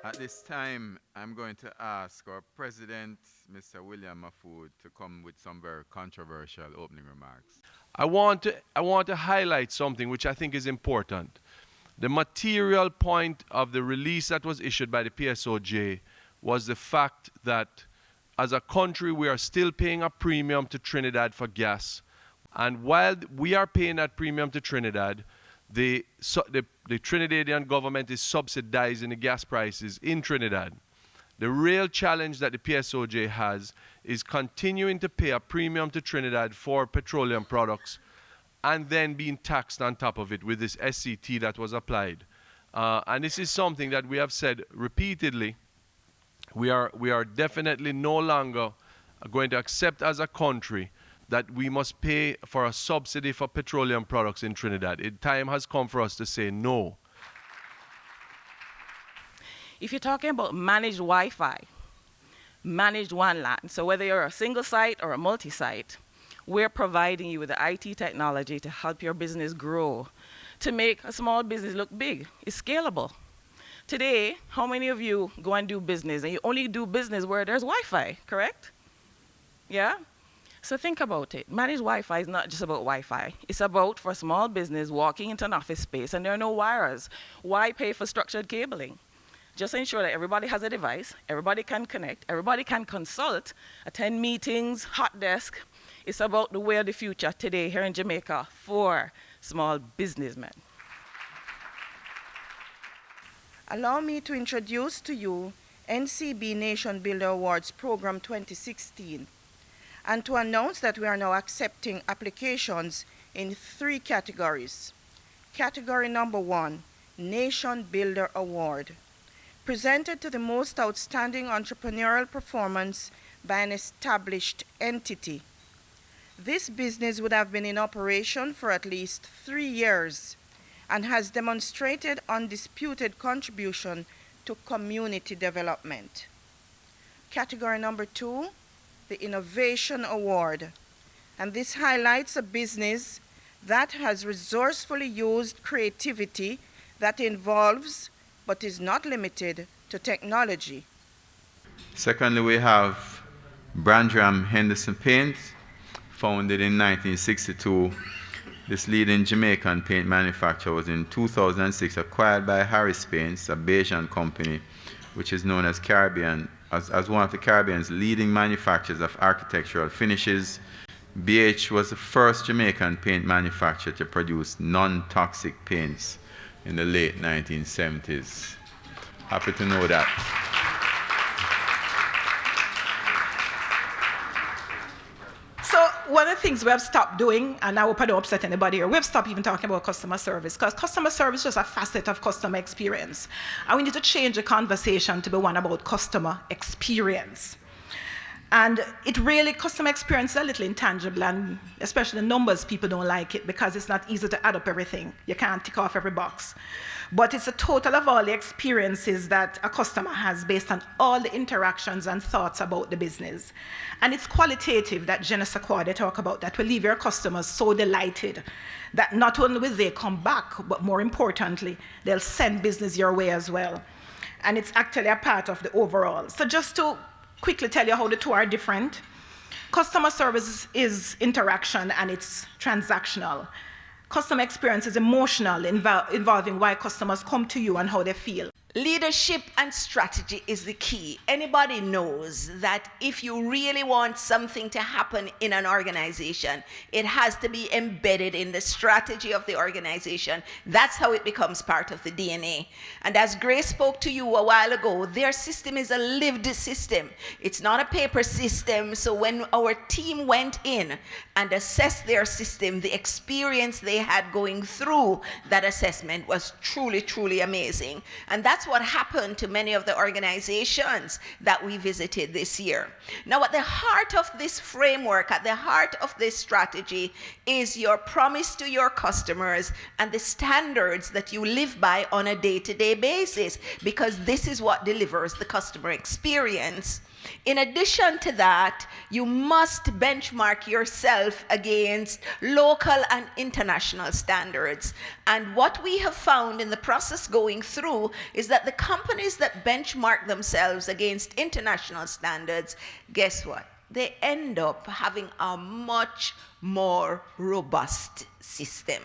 At this time, I'm going to ask our president, Mr. William Mahfoud, to come with some very controversial opening remarks. I want to highlight something which I think is important. The material point of the release that was issued by the PSOJ was the fact that as a country we are still paying a premium to Trinidad for gas. And while we are paying that premium to Trinidad, the Trinidadian government is subsidizing the gas prices in Trinidad. The real challenge that the PSOJ has is continuing to pay a premium to Trinidad for petroleum products and then being taxed on top of it with this SCT that was applied. And this is something that we have said repeatedly. We are definitely no longer going to accept as a country that we must pay for a subsidy for petroleum products in Trinidad. Time has come for us to say no. If you're talking about managed Wi-Fi, managed WAN LAN, so whether you're a single site or a multi-site, we're providing you with the IT technology to help your business grow, to make a small business look big. It's scalable. Today, how many of you go and do business and you only do business where there's Wi-Fi, correct? Yeah? So think about it. Managed Wi-Fi is not just about Wi-Fi. It's about, for a small business, walking into an office space and there are no wires. Why pay for structured cabling? Just ensure that everybody has a device, everybody can connect, everybody can consult, attend meetings, hot desk. It's about the way of the future today here in Jamaica for small businessmen. Allow me to introduce to you NCB Nation Builder Awards Program 2016 and to announce that we are now accepting applications in 3 categories. Category number 1, Nation Builder Award, presented to the most outstanding entrepreneurial performance by an established entity. This business would have been in operation for at least 3 years and has demonstrated undisputed contribution to community development. Category number 2, the Innovation Award, and this highlights a business that has resourcefully used creativity that involves but is not limited to technology. Secondly, we have Brandram Henderson Paints, founded in 1962. This leading Jamaican paint manufacturer was in 2006 acquired by Harris Paints, a Bayesian company, which is known as as one of the Caribbean's leading manufacturers of architectural finishes. BH was the first Jamaican paint manufacturer to produce non-toxic paints in the late 1970s. Happy to know that. So one of the things we have stopped doing, and I hope I don't upset anybody here, we've stopped even talking about customer service, because customer service is just a facet of customer experience. And we need to change the conversation to be one about customer experience. And customer experience is a little intangible, and especially the numbers, people don't like it because it's not easy to add up everything. You can't tick off every box. But it's a total of all the experiences that a customer has based on all the interactions and thoughts about the business. And it's qualitative that Genesis they talk about, that will leave your customers so delighted that not only will they come back, but more importantly, they'll send business your way as well. And it's actually a part of the overall. So just to quickly tell you how the two are different. Customer service is interaction and it's transactional. Customer experience is emotional, involving why customers come to you and how they feel. Leadership and strategy is the key. Anybody knows that if you really want something to happen in an organization, it has to be embedded in the strategy of the organization. That's how it becomes part of the DNA. And as Grace spoke to you a while ago, their system is a lived system. It's not a paper system. So when our team went in and assessed their system, the experience they had going through that assessment was truly, truly amazing. And that's what happened to many of the organizations that we visited this year. Now, at the heart of this framework, at the heart of this strategy, is your promise to your customers and the standards that you live by on a day-to-day basis, because this is what delivers the customer experience. In addition to that, you must benchmark yourself against local and international standards. And what we have found in the process going through is that the companies that benchmark themselves against international standards, guess what? They end up having a much more robust system.